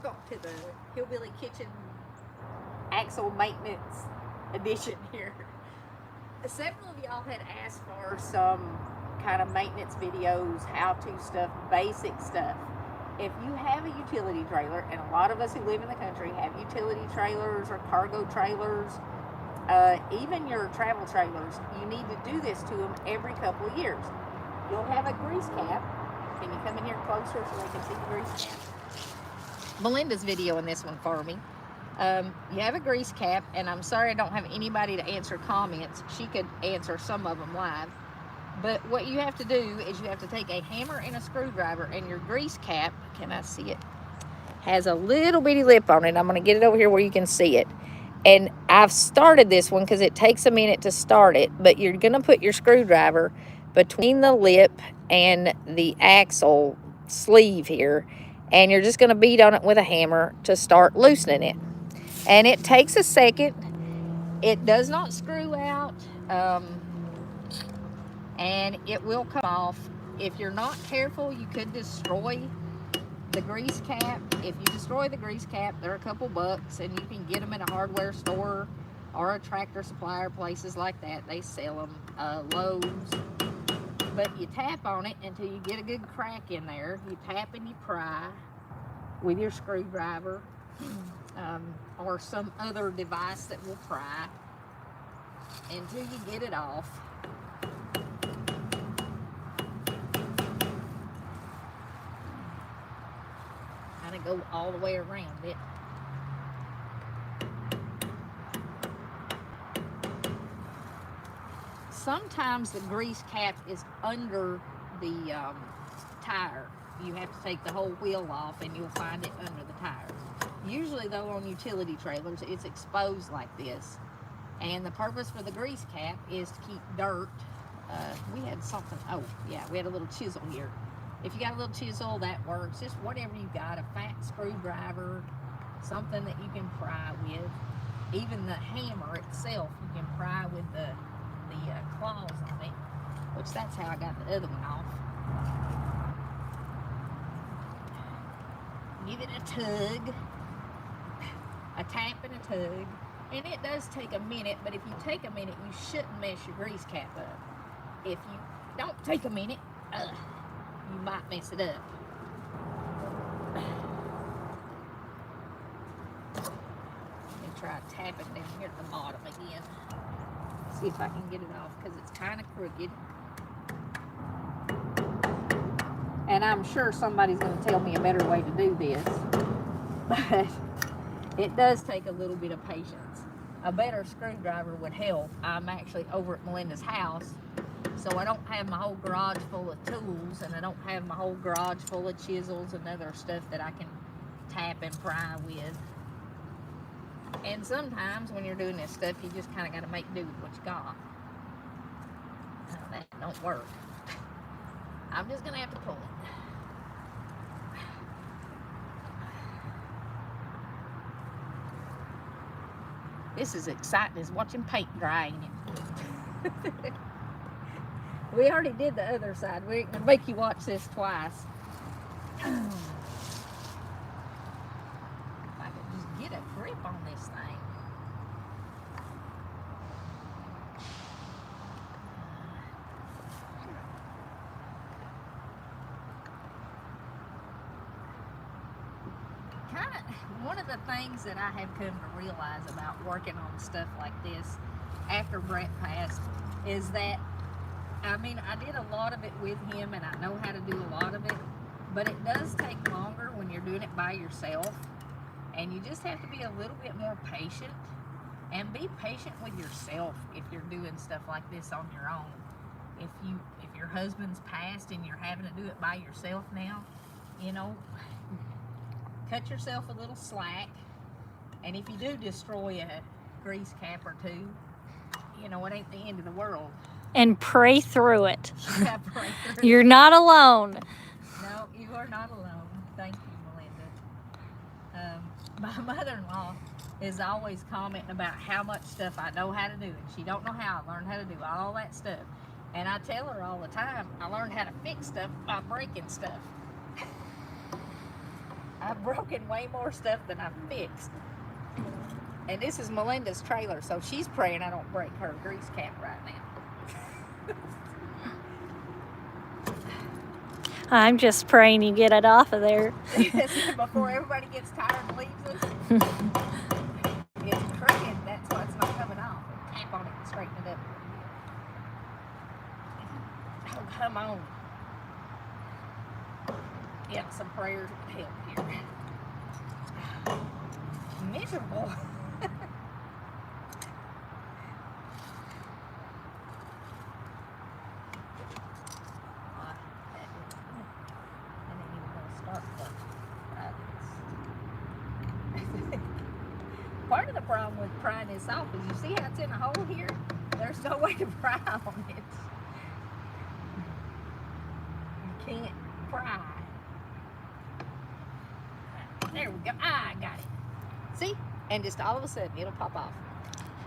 Welcome to the Hillbilly Kitchen Axle Maintenance Edition here. Several of y'all had asked for some kind of maintenance videos, how-to stuff, basic stuff. If you have a utility trailer, and a lot of us who live in the country have utility trailers or cargo trailers, even your travel trailers, you need to do this to them every couple of years. You'll have a grease cap. Can you come in here closer so they can see the grease cap? Melinda's videoing this one for me. You have a grease cap, and I'm sorry I don't have anybody to answer comments. She could answer some of them live. But what you have to do is you have to take a hammer and a screwdriver, and your grease cap, can I see it? Has a little bitty lip on it. I'm going to get it over here where you can see it. And I've started this one because it takes a minute to start it, but you're going to put your screwdriver between the lip and the axle sleeve here, and you're just going to beat on it with a hammer to start loosening it. And it takes a second. It does not screw out, and it will come off. If you're not careful, you could destroy the grease cap. If you destroy the grease cap, they're a couple bucks, and you can get them at a hardware store or a tractor supplier, places like that. They sell them, Lowe's. But you tap on it until you get a good crack in there. You tap and you pry with your screwdriver, or some other device that will pry until you get it off. Kind of go all the way around it. Sometimes the grease cap is under the tire. You have to take the whole wheel off and you'll find it under the tires. Usually though, on utility trailers, it's exposed like this. And the purpose for the grease cap is to keep dirt. We had something, oh yeah, we had a little chisel here. If you got a little chisel, that works. Just whatever you got, a fat screwdriver, something that you can pry with. Even the hammer itself, you can pry with the claws on it, which that's how I got the other one off. Give it a tug, a tap and a tug, and it does take a minute, but if you take a minute, you shouldn't mess your grease cap up. If you don't take a minute, you might mess it up. And try tapping down here at the bottom again. See if I can get it off, because it's kind of crooked. And I'm sure somebody's going to tell me a better way to do this. But it does take a little bit of patience. A better screwdriver would help. I'm actually over at Melinda's house, so I don't have my whole garage full of tools, and I don't have my whole garage full of chisels and other stuff that I can tap and pry with. And sometimes when you're doing this stuff, you just kind of got to make do with what you got. That don't work. I'm just going to have to pull it. This is exciting as watching paint dry, ain't it? We already did the other side. We're going to make you watch this twice. If I could just get a grip on this thing. One of the things that I have come to realize about working on stuff like this after Brett passed is that, I mean, I did a lot of it with him and I know how to do a lot of it, but it does take longer when you're doing it by yourself, and you just have to be a little bit more patient, and be patient with yourself if you're doing stuff like this on your own. If your husband's passed and you're having to do it by yourself now, you know, cut yourself a little slack. And if you do destroy a grease cap or two, you know, it ain't the end of the world. And pray through it. Yeah, pray through You're not alone. No, you are not alone. Thank you, Melinda. My mother-in-law is always commenting about how much stuff I know how to do, and she don't know how I learned how to do all that stuff. And I tell her all the time, I learned how to fix stuff by breaking stuff. I've broken way more stuff than I've fixed. And this is Melinda's trailer, so she's praying I don't break her grease cap right now. I'm just praying you get it off of there. Before everybody gets tired and leaves us. It's crooked, that's why it's not coming off. Tap on it and straighten it up. Oh, come on. Yep, some prayers would help here. Miserable. Part of the problem with prying this off is you see how it's in a hole here? There's no way to pry on it. You can't pry. There we go. Ah, I got it. See? And just all of a sudden it'll pop off.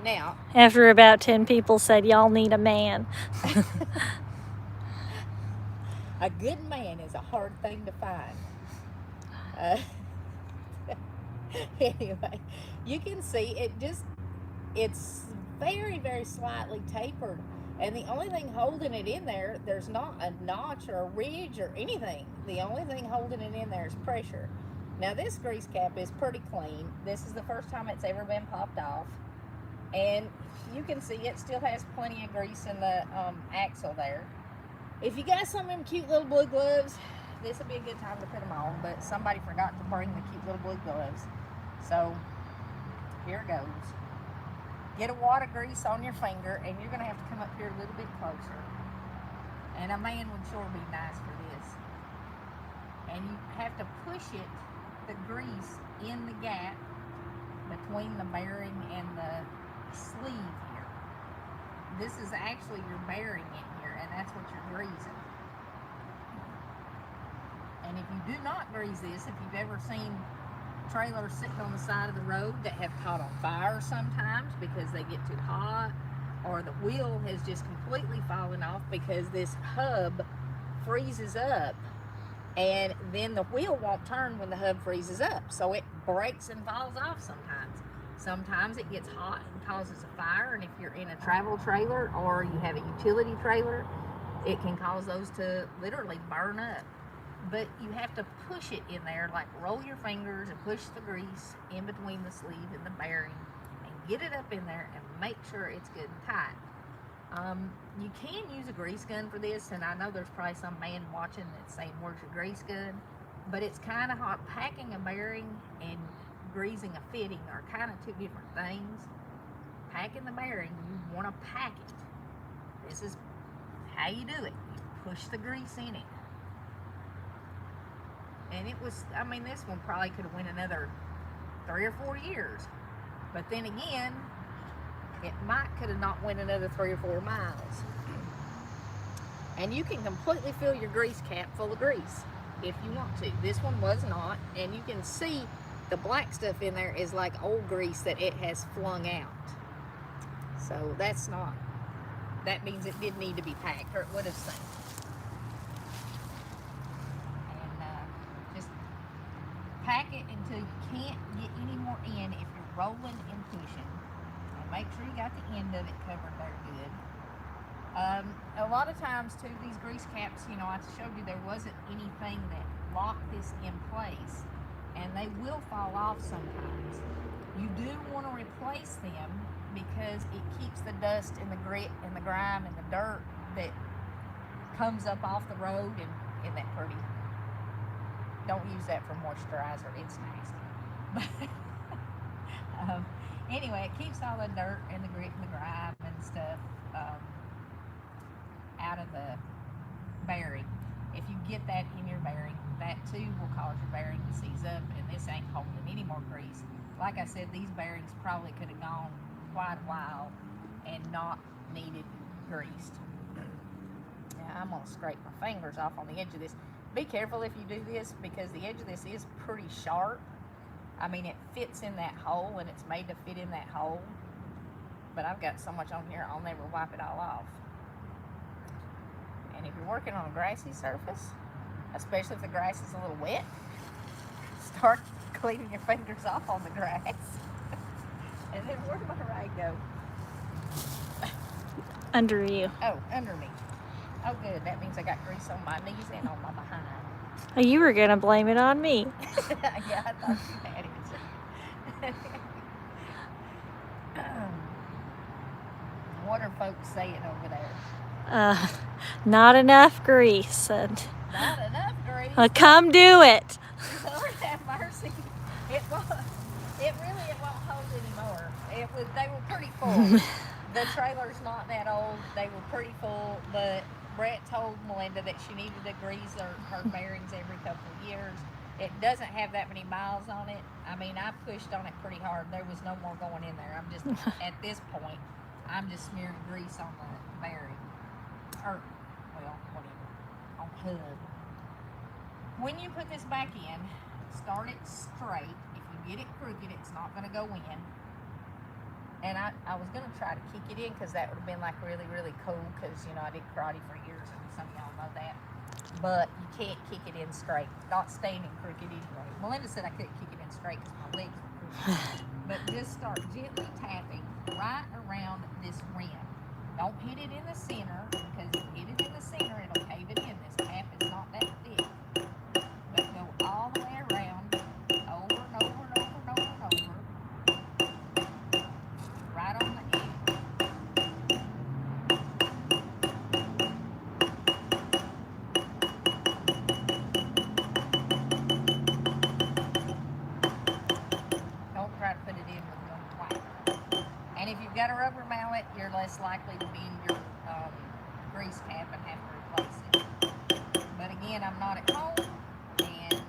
Now, After about 10 people said, y'all need a man. a good man is a hard thing to find. Anyway, you can see it's very, very slightly tapered. And the only thing holding it in there, there's not a notch or a ridge or anything. The only thing holding it in there is pressure. Now this grease cap is pretty clean. This is the first time it's ever been popped off. And you can see it still has plenty of grease in the axle there. If you got some of them cute little blue gloves, this would be a good time to put them on, but somebody forgot to bring the cute little blue gloves. So here it goes. Get a wad of grease on your finger, and you're going to have to come up here a little bit closer. And a man would sure be nice for this. And you have to push it, the grease, in the gap between the bearing and the sleeve here. This is actually your bearing in here, and that's what you're greasing. And if you do not grease this, if you've ever seen trailers sitting on the side of the road that have caught on fire sometimes because they get too hot, or the wheel has just completely fallen off because this hub freezes up, and then the wheel won't turn when the hub freezes up, so it breaks and falls off sometimes. Sometimes it gets hot and causes a fire, and if you're in a travel trailer or you have a utility trailer, it can cause those to literally burn up. But you have to push it in there, like roll your fingers and push the grease in between the sleeve and the bearing and get it up in there and make sure it's good and tight. You can use a grease gun for this, and I know there's probably some man watching that's saying, where's your grease gun? But it's kind of hot. Packing a bearing and greasing a fitting are kind of two different things. Packing the bearing, you want to pack it. This is how you do it. You push the grease in it. And it was, I mean, this one probably could have went another 3 or 4 years. But then again, it could have not went another 3 or 4 miles. And you can completely fill your grease cap full of grease if you want to. This one was not, and you can see the black stuff in there is like old grease that it has flung out. So that's not, that means it did need to be packed, or it would have sunk. Pack it until you can't get any more in if you're rolling and pushing. And make sure you got the end of it covered there good. A lot of times too, these grease caps, you know, I showed you there wasn't anything that locked this in place, and they will fall off sometimes. You do want to replace them because it keeps the dust and the grit and the grime and the dirt that comes up off the road, and isn't that pretty? Don't use that for moisturizer, it's nasty. But anyway, it keeps all the dirt and the grit and the grime and stuff out of the bearing. If you get that in your bearing, that too will cause your bearing to seize up, and this ain't holding any more grease. Like I said, these bearings probably could have gone quite a while and not needed greased. Now I'm gonna scrape my fingers off on the edge of this. Be careful if you do this, because the edge of this is pretty sharp. I mean, it fits in that hole, and it's made to fit in that hole. But I've got so much on here, I'll never wipe it all off. And if you're working on a grassy surface, especially if the grass is a little wet, start cleaning your fingers off on the grass. And then where did my rag go? Under you. Oh, under me. Oh, good. That means I got grease on my knees and on my behind. Oh, you were going to blame it on me. Yeah, I thought you had it. What are folks saying over there? Not enough grease. And, Not enough grease. come do it. Lord have mercy. It won't hold anymore. They were pretty full. The trailer's not that old. They were pretty full, but Brett told Melinda that she needed to grease her bearings every couple of years. It doesn't have that many miles on it. I mean, I pushed on it pretty hard. There was no more going in there. I'm just, at this point, I'm just smearing grease on the bearing. Or, well, whatever. On the hood. When you put this back in, start it straight. If you get it crooked, it's not going to go in. And I was going to try to kick it in because that would have been like really, really cool because, you know, I did karate for years and some of y'all know that. But you can't kick it in straight. Not standing crooked anyway. Melinda said I couldn't kick it in straight because my legs were crooked. But just start gently tapping right around this rim. Don't hit it in the center because if you hit it in the center, it'll cave it in. This tap is not that thick. But go all the way around, over and over and over and over and over. Right on the edge. Don't try to put it in with one whack. And if you've got a rubber mallet, you're less likely to bend your grease cap and have to replace it. But again, I'm not at home, and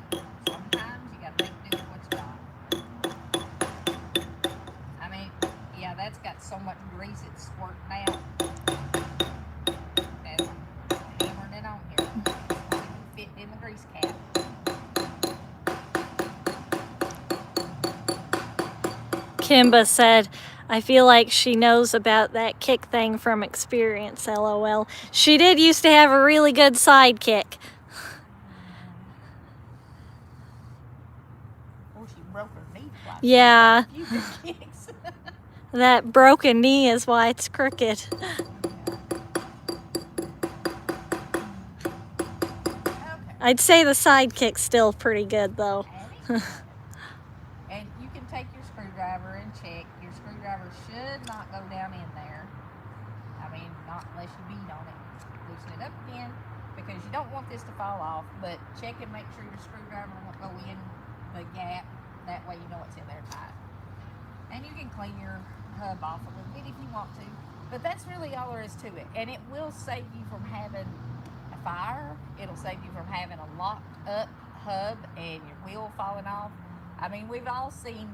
sometimes you gotta make do with what you got. I mean, yeah, that's got so much grease it's squirting out. And I'm hammering it on here. It's not even fitting in the grease cap. Kimba said, I feel like she knows about that kick thing from experience, LOL. She did used to have a really good sidekick. Well, she broke her knee twice. Yeah. She had a few good kicks. That broken knee is why it's crooked. Okay. I'd say the sidekick's still pretty good, though. And you can take your screwdriver and check. Your screwdriver should not go down in there. I mean, not unless you beat on it. Loosen it up again because you don't want this to fall off. But check and make sure your screwdriver won't go in the gap. That way you know it's in there tight. And you can clean your hub off a little bit if you want to. But that's really all there is to it. And it will save you from having a fire. It'll save you from having a locked up hub and your wheel falling off. I mean, we've all seen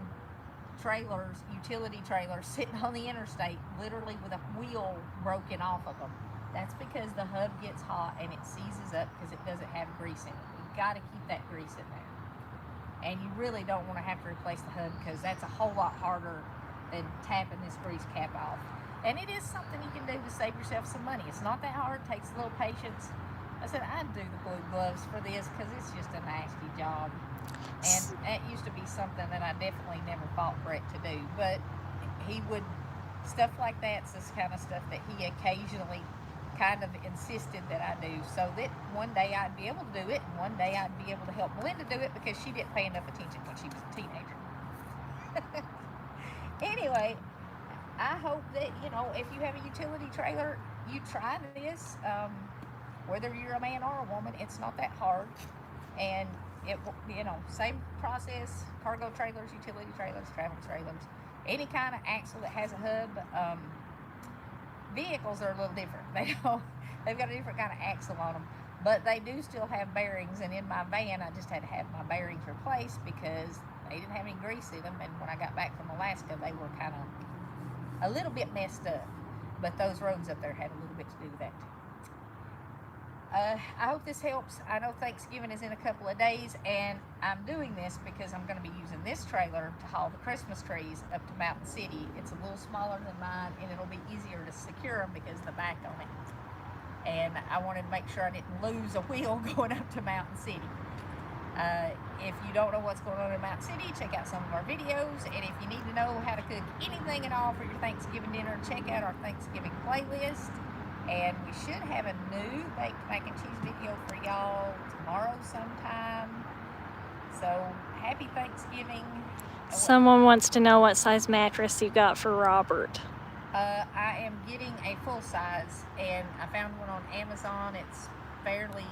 trailers, utility trailers, sitting on the interstate, literally with a wheel broken off of them. That's because the hub gets hot and it seizes up because it doesn't have grease in it. You've got to keep that grease in there. And you really don't want to have to replace the hub because that's a whole lot harder than tapping this grease cap off. And it is something you can do to save yourself some money. It's not that hard. It takes a little patience. I said I'd do the blue gloves for this because it's just a nasty job. And that used to be something that I definitely never fought Brett to do. But he would, stuff like that's this kind of stuff that he occasionally kind of insisted that I do, so that one day I'd be able to do it, and one day I'd be able to help Melinda do it because she didn't pay enough attention when she was a teenager. Anyway, I hope that, you know, if you have a utility trailer, you try this. Whether you're a man or a woman, it's not that hard. And it, you know, same process, cargo trailers, utility trailers, travel trailers, any kind of axle that has a hub. Vehicles are a little different. They've got a different kind of axle on them, but they do still have bearings. And in my van, I just had to have my bearings replaced because they didn't have any grease in them. And when I got back from Alaska, they were kind of a little bit messed up. But those roads up there had a little bit to do with that too. I hope this helps. I know Thanksgiving is in a couple of days, and I'm doing this because I'm going to be using this trailer to haul the Christmas trees up to Mountain City. It's a little smaller than mine, and it'll be easier to secure them because of the back on it. And I wanted to make sure I didn't lose a wheel going up to Mountain City. If you don't know what's going on in Mountain City, check out some of our videos. And if you need to know how to cook anything at all for your Thanksgiving dinner, check out our Thanksgiving playlist. And we should have a new baked mac and cheese video for y'all tomorrow sometime. So happy Thanksgiving. Someone wants to know what size mattress you got for Robert. I am getting a full size, and I found one on Amazon. It's fairly,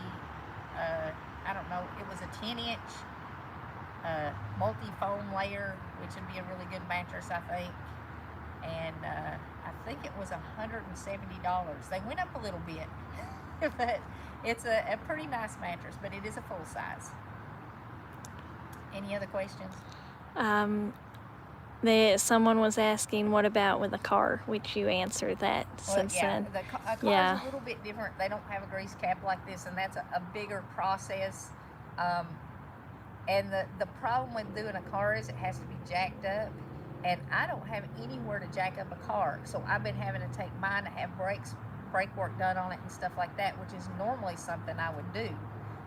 I don't know, it was a 10-inch multi-foam layer, which would be a really good mattress, I think. And I think it was $170. They went up a little bit, but it's a pretty nice mattress, but it is a full size. Any other questions? Someone was asking, what about with a car, which you answered that since then. A car's a little bit different. They don't have a grease cap like this, and that's a bigger process. And the problem with doing a car is it has to be jacked up, and I don't have anywhere to jack up a car, so I've been having to take mine to have brake work done on it and stuff like that, which is normally something I would do.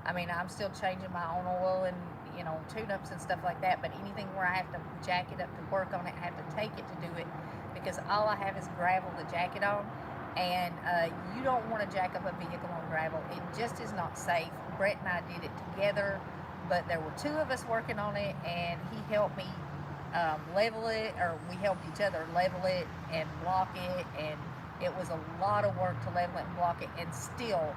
I mean, I'm still changing my own oil and, you know, tune-ups and stuff like that, but anything where I have to jack it up to work on it, I have to take it to do it, because all I have is gravel to jack it on, and you don't want to jack up a vehicle on gravel. It just is not safe. Brett and I did it together, but there were two of us working on it, and he helped me level it, or we helped each other level it and block it, and it was a lot of work to level it and block it, and still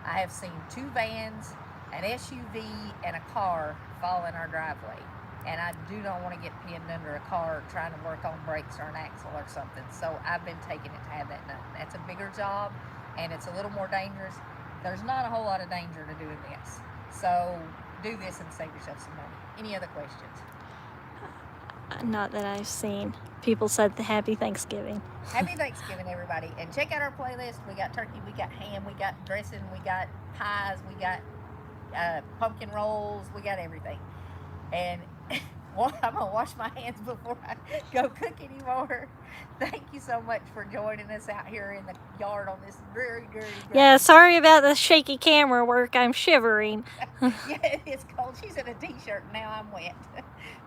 I have seen two vans, an SUV, and a car fall in our driveway, and I do not want to get pinned under a car trying to work on brakes or an axle or something, so I've been taking it to have that done. That's a bigger job, and it's a little more dangerous. There's not a whole lot of danger to doing this, so do this and save yourself some money. Any other questions? Not that I've seen. People said the happy Thanksgiving. Happy Thanksgiving, everybody. And check out our playlist. We got turkey, we got ham, we got dressing, we got pies, we got pumpkin rolls, we got everything. And I'm going to wash my hands before I go cook anymore. Thank you so much for joining us out here in the yard on this dreary, dreary day. Yeah, sorry about the shaky camera work. I'm shivering. Yeah, it's cold. She's in a t-shirt and now I'm wet.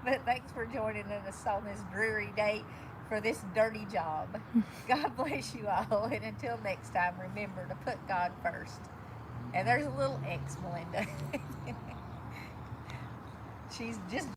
But thanks for joining us on this dreary day for this dirty job. God bless you all. And until next time, remember to put God first. And there's a little X, Melinda. She's just